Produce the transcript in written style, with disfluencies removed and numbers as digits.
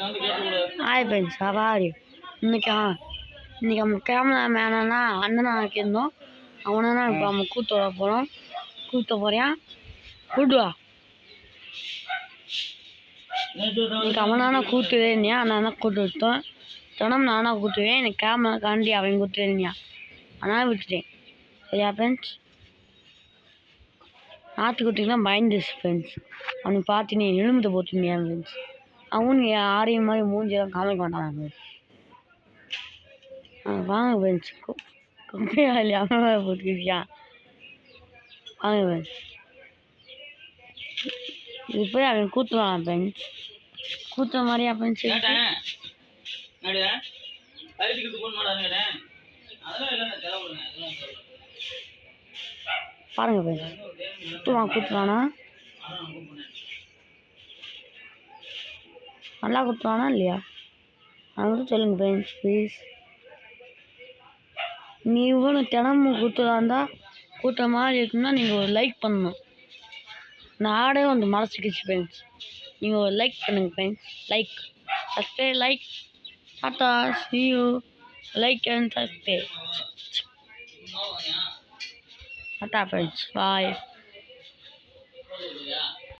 Hi friends, how are you? இன்னைக்கு நம்ம camera மேனா அண்ணனா ஆக்கியிருந்தோம். அவனா இப்போ நம்ம கூட்டு வர போகிறோம். கூட்ட போறியா? கூட்டுவா. இன்னைக்கு அவனானா கூட்டுவே இல்லையா, அண்ணா கூட்டு விட்டோம். தினம் நானா கூட்டுவேன். எனக்கு கேமரா காண்டி அவன் கூட்டுவே இல்லையா, அதனால் விட்டுட்டேன். சரியா ஃப்ரெண்ட்ஸ்? நாட்டுக்குட்டிலாம் பயந்துச்சு ஃப்ரெண்ட்ஸ். அவனுக்கு பார்த்து நீ எலும்புத்தை போட்டுருந்தியா ஃப்ரெண்ட்ஸ். அவனு யாரையும் மாதிரி மூஞ்சியெல்லாம் காமிக்க மாட்டான் ஃப்ரெண்ட்ஸ். வாங்க ஃப்ரெண்ட்ஸ், குப்பையா இல்லையா அவன் போட்டுக்கிறியா? வாங்க ஃப்ரெண்ட்ஸ், இது போய் அவன் கூட்டுவான் ஃப்ரெண்ட்ஸ். கூட்டுற மாதிரியா ஃப்ரெண்ட்ஸ்? பாருங்க ஃப்ரெண்ட்ஸ், கூட்டுவானா? நல்லா கூட்டுவானா இல்லையா? அவங்கள்ட்ட சொல்லுங்க ஃப்ரெண்ட்ஸ் ப்ளீஸ். நீ இவ்வளோ தினமும் கூட்டுறாந்தா கூட்டுற மாதிரி இருக்குன்னா நீங்கள் ஒரு லைக் பண்ணணும். நாடே வந்து மறைச்சிக்கிச்சு ஃப்ரெண்ட்ஸ். நீங்கள் ஒரு லைக் பண்ணுங்கள் friends. Like, subscribe, like. Tata, see you. Like and subscribe. Tata friends, bye.